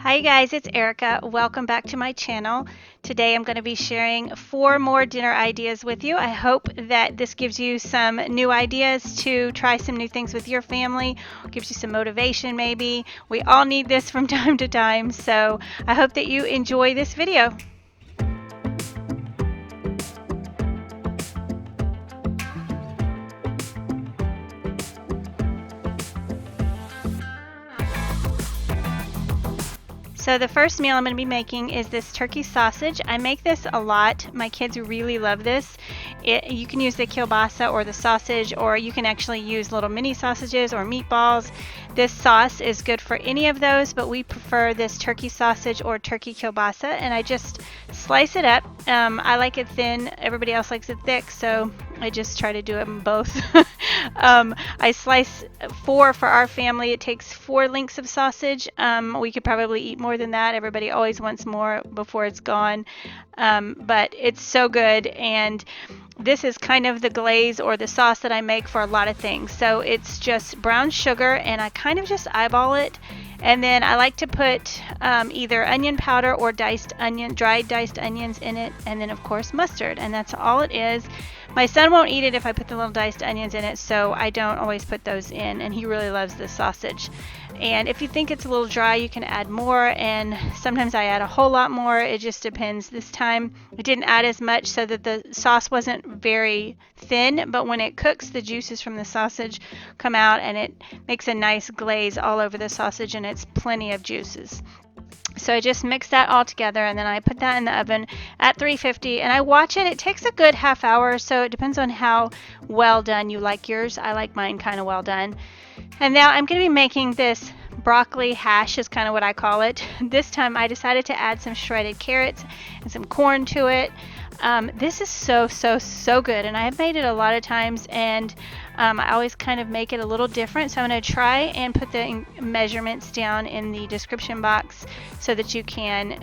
Hi guys, it's Erica. Welcome back to my channel. Today I'm going to be sharing 4 more dinner ideas with you. I hope that this gives you some new ideas to try some new things with your family, gives you some motivation maybe. We all need this from time to time, so I hope that you enjoy this video. So the first meal I'm going to be making is this turkey sausage. I make this a lot. My kids really love this. You can use the kielbasa or the sausage, or you can actually use little mini sausages or meatballs. This sauce is good for any of those, but we prefer this turkey sausage or turkey kielbasa, and I just slice it up. I like it thin. Everybody else likes it thick, so I just try to do them both. I slice 4 for our family. It takes 4 links of sausage. We could probably eat more than that. Everybody always wants more before it's gone. But it's so good, and this is kind of the glaze or the sauce that I make for a lot of things. So it's just brown sugar, and I kind of just eyeball it. And then I like to put either onion powder or dried diced onions in it, and then of course mustard, and that's all it is. My son won't eat it if I put the little diced onions in it, so I don't always put those in, and he really loves this sausage. And if you think it's a little dry, you can add more, and sometimes I add a whole lot more. It just depends. This time I didn't add as much so that the sauce wasn't very thin, but when it cooks, the juices from the sausage come out, and it makes a nice glaze all over the sausage, and it's plenty of juices. So I just mix that all together, and then I put that in the oven at 350, and I watch it. It takes a good half hour, so it depends on how well done you like yours. I like mine kind of well done. And now I'm going to be making this broccoli hash, is kind of what I call it. This time I decided to add some shredded carrots and some corn to it. This is so good, and I have made it a lot of times, and I always kind of make it a little different. So I'm going to try and put the measurements down in the description box so that you can,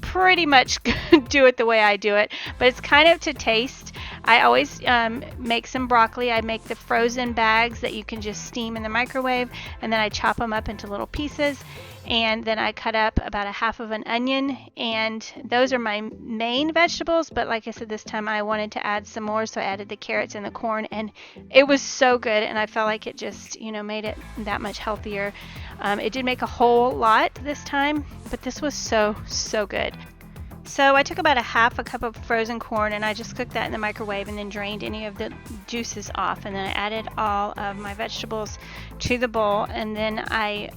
pretty much do it the way I do it, but it's kind of to taste. I always make some broccoli. I make the frozen bags that you can just steam in the microwave, and then I chop them up into little pieces, and then I cut up about a half of an onion, and those are my main vegetables. But like I said, this time I wanted to add some more, so I added the carrots and the corn, and it was so good, and I felt like it just made it that much healthier. It did make a whole lot this time, but this was so good. So I took about a half a cup of frozen corn, and I just cooked that in the microwave and then drained any of the juices off, and then I added all of my vegetables to the bowl, and then I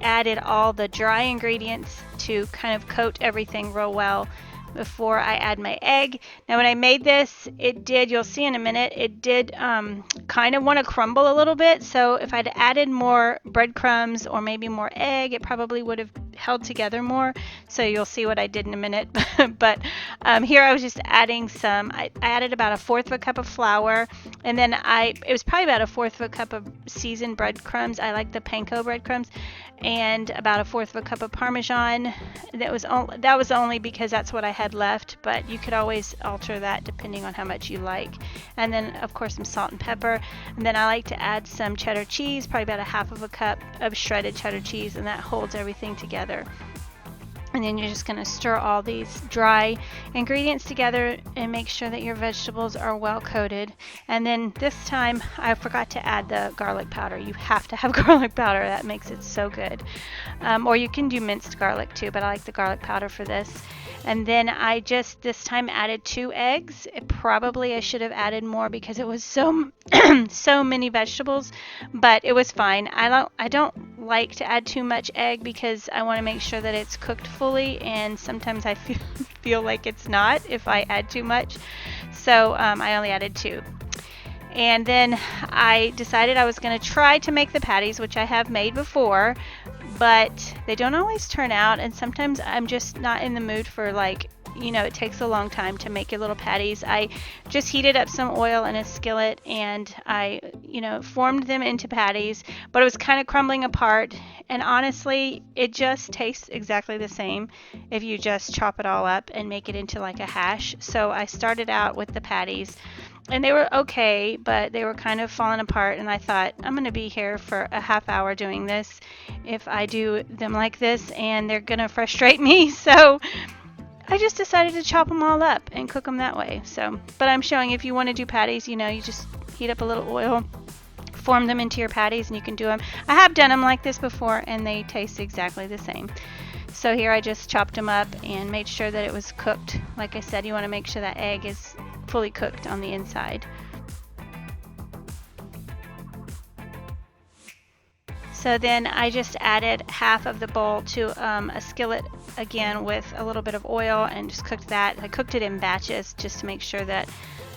added all the dry ingredients to kind of coat everything real well before I add my egg. Now when I made this, you'll see in a minute, it did kind of want to crumble a little bit, so if I'd added more breadcrumbs or maybe more egg, it probably would have held together more. So you'll see what I did in a minute. But here I was just adding I added about 1/4 of a cup of flour, and then it was probably about 1/4 of a cup of seasoned breadcrumbs. I like the panko breadcrumbs, and about 1/4 of a cup of Parmesan. That was only because that's what I had left, but you could always alter that depending on how much you like. And then of course some salt and pepper, and then I like to add some cheddar cheese, probably about 1/2 of a cup of shredded cheddar cheese, and that holds everything together. And then you're just going to stir all these dry ingredients together and make sure that your vegetables are well coated. And then this time I forgot to add the garlic powder. You have to have garlic powder. That makes it so good. Or you can do minced garlic too, but I like the garlic powder for this. And then I just this time added 2 eggs. Probably I should have added more because it was so many vegetables, but it was fine. I don't like to add too much egg because I want to make sure that it's cooked fully, and sometimes I feel like it's not if I add too much. So I only added 2. And then I decided I was going to try to make the patties, which I have made before, but they don't always turn out, and sometimes I'm just not in the mood for it takes a long time to make your little patties. I just heated up some oil in a skillet, and I formed them into patties, but it was kind of crumbling apart, and honestly it just tastes exactly the same if you just chop it all up and make it into like a hash. So I started out with the patties, And they were okay, but they were kind of falling apart. And I thought, I'm going to be here for a half hour doing this if I do them like this, and they're going to frustrate me. So I just decided to chop them all up and cook them that way. So, but I'm showing if you want to do patties, you just heat up a little oil, form them into your patties, and you can do them. I have done them like this before, and they taste exactly the same. So here I just chopped them up and made sure that it was cooked. Like I said, you want to make sure that egg is fully cooked on the inside. So then I just added half of the bowl to a skillet again with a little bit of oil and just cooked that. I cooked it in batches just to make sure that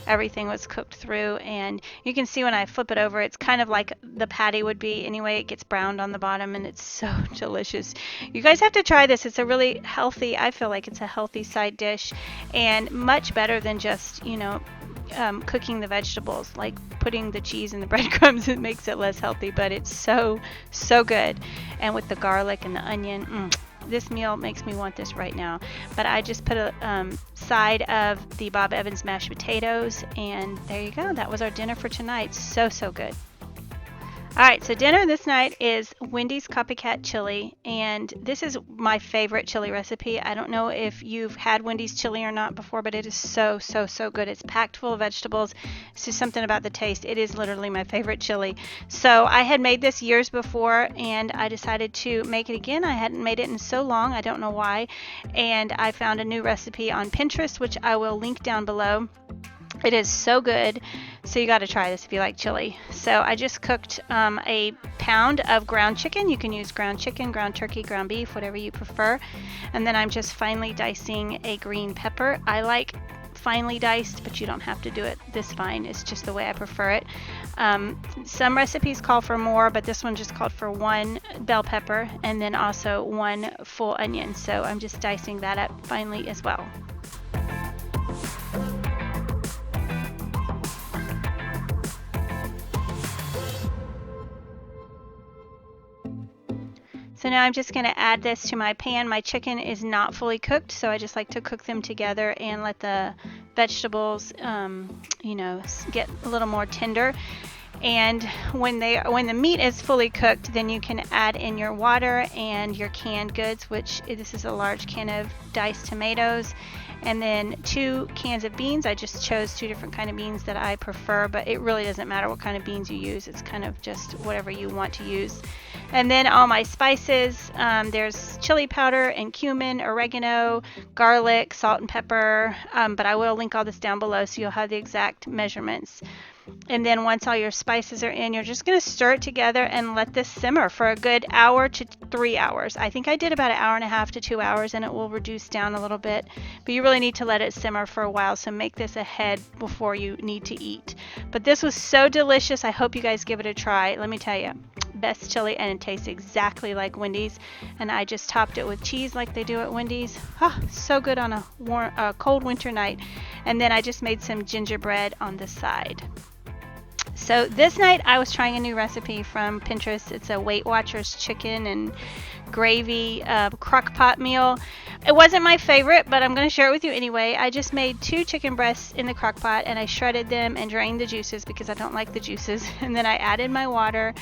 everything was cooked through, and you can see when I flip it over, it's kind of like the patty would be anyway. It gets browned on the bottom, and it's so delicious. You guys have to try this. It's a really healthy, I feel like it's a healthy side dish, and much better than just cooking the vegetables. Like putting the cheese and the breadcrumbs, it makes it less healthy, but it's so good. And with the garlic and the onion, this meal makes me want this right now. But I just put a side of the Bob Evans mashed potatoes, and there you go. That was our dinner for tonight. So good. Alright, so dinner this night is Wendy's Copycat chili, and this is my favorite chili recipe. I don't know if you've had Wendy's chili or not before, but it is so good. It's packed full of vegetables. It's just something about the taste. It is literally my favorite chili. So I had made this years before, and I decided to make it again. I hadn't made it in so long, I don't know why, and I found a new recipe on Pinterest, which I will link down below. It is so good, so you got to try this if you like chili. So I just cooked a pound of ground chicken. You can use ground chicken, ground turkey, ground beef, whatever you prefer. And then I'm just finely dicing a green pepper. I like finely diced, but you don't have to do it this fine. It's just the way I prefer it. Some recipes call for more, but this one just called for 1 bell pepper and then also 1 full onion. So I'm just dicing that up finely as well. So now I'm just going to add this to my pan. My chicken is not fully cooked, so I just like to cook them together and let the vegetables, get a little more tender. And when the meat is fully cooked, then you can add in your water and your canned goods, which this is a large can of diced tomatoes, and then 2 cans of beans. I just chose 2 different kind of beans that I prefer, but it really doesn't matter what kind of beans you use. It's kind of just whatever you want to use. And then all my spices, there's chili powder and cumin, oregano, garlic, salt and pepper, but I will link all this down below so you'll have the exact measurements. And then once all your spices are in, you're just going to stir it together and let this simmer for a good hour to 3 hours. I think I did about 1.5 hours to 2 hours, and it will reduce down a little bit. But you really need to let it simmer for a while, so make this ahead before you need to eat. But this was so delicious. I hope you guys give it a try. Let me tell you, best chili, and it tastes exactly like Wendy's. And I just topped it with cheese like they do at Wendy's. So good on a cold winter night. And then I just made some gingerbread on the side. So this night I was trying a new recipe from Pinterest. It's a Weight Watchers chicken and gravy crock pot meal. It wasn't my favorite, but I'm going to share it with you anyway. I just made 2 chicken breasts in the crock pot, and I shredded them and drained the juices because I don't like the juices. And then I added my water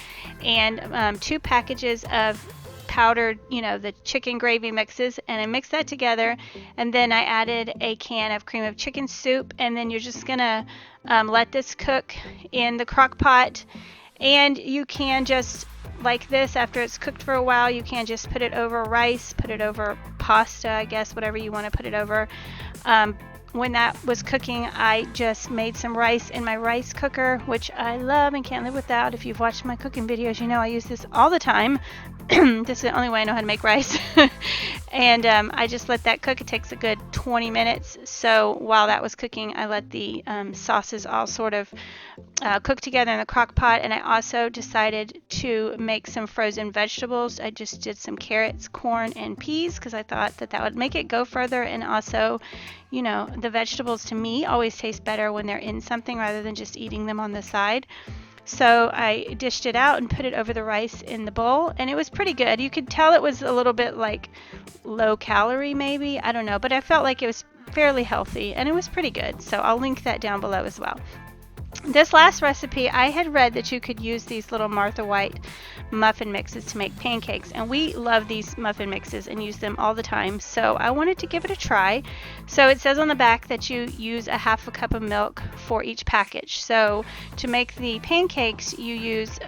and 2 packages of powdered, the chicken gravy mixes, and I mixed that together. And then I added a can of cream of chicken soup, and then you're just gonna let this cook in the crock pot. And you can just, like this, after it's cooked for a while, you can just put it over rice, put it over pasta, I guess, whatever you want to put it over. When that was cooking, I just made some rice in my rice cooker, which I love and can't live without. If you've watched my cooking videos, you know I use this all the time. This is the only way I know how to make rice. And I just let that cook. It takes a good 20 minutes. So while that was cooking, I let the sauces all sort of cook together in the crock pot. And I also decided to make some frozen vegetables. I just did some carrots, corn, and peas because I thought that would make it go further. And also, the vegetables to me always taste better when they're in something rather than just eating them on the side. So I dished it out and put it over the rice in the bowl, and it was pretty good. You could tell it was a little bit like low calorie maybe, I don't know, but I felt like it was fairly healthy and it was pretty good. So I'll link that down below as well. This last recipe, I had read that you could use these little Martha White muffin mixes to make pancakes, and we love these muffin mixes and use them all the time, so I wanted to give it a try. So it says on the back that you use a half a cup of milk for each package. So to make the pancakes, you use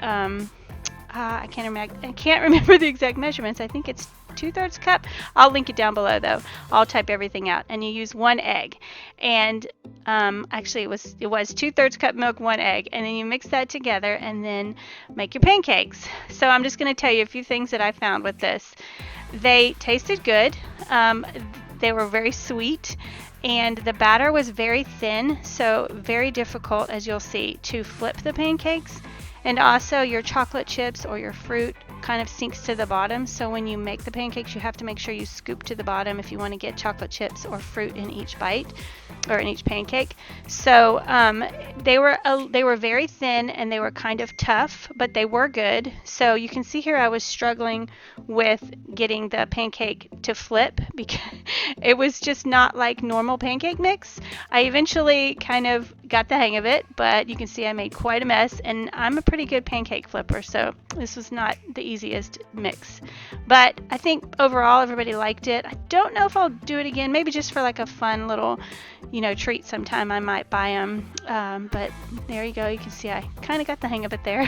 I can't remember the exact measurements. I think it's 2/3 cup. I'll link it down below though. I'll type everything out. And you use 1 egg, and actually it was 2/3 cup milk, 1 egg, and then you mix that together and then make your pancakes. So I'm just going to tell you a few things that I found with this. They tasted good. They were very sweet. And the batter was very thin, so very difficult, as you'll see, to flip the pancakes. And also your chocolate chips or your fruit kind of sinks to the bottom, so when you make the pancakes you have to make sure you scoop to the bottom if you want to get chocolate chips or fruit in each bite or in each pancake. So they were very thin and they were kind of tough, but they were good. So you can see here I was struggling with getting the pancake to flip because it was just not like normal pancake mix. I eventually kind of got the hang of it, but you can see I made quite a mess, and I'm a pretty good pancake flipper, so this was not the easiest mix. But I think overall everybody liked it. I don't know if I'll do it again, maybe just for like a fun little, treat sometime I might buy them. But there you go, you can see I kind of got the hang of it there.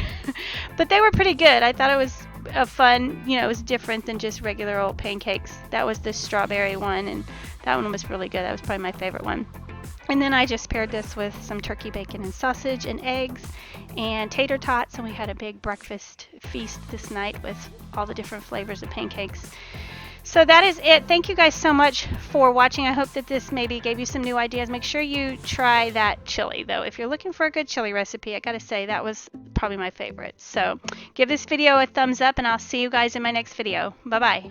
But they were pretty good. I thought it was a fun, it was different than just regular old pancakes. That was the strawberry one, and that one was really good. That was probably my favorite one. And then I just paired this with some turkey bacon and sausage and eggs and tater tots, and we had a big breakfast feast this night with all the different flavors of pancakes. So that is it. Thank you guys so much for watching. I hope that this maybe gave you some new ideas. Make sure you try that chili though. If you're looking for a good chili recipe, I gotta say that was probably my favorite. So give this video a thumbs up, and I'll see you guys in my next video. Bye bye.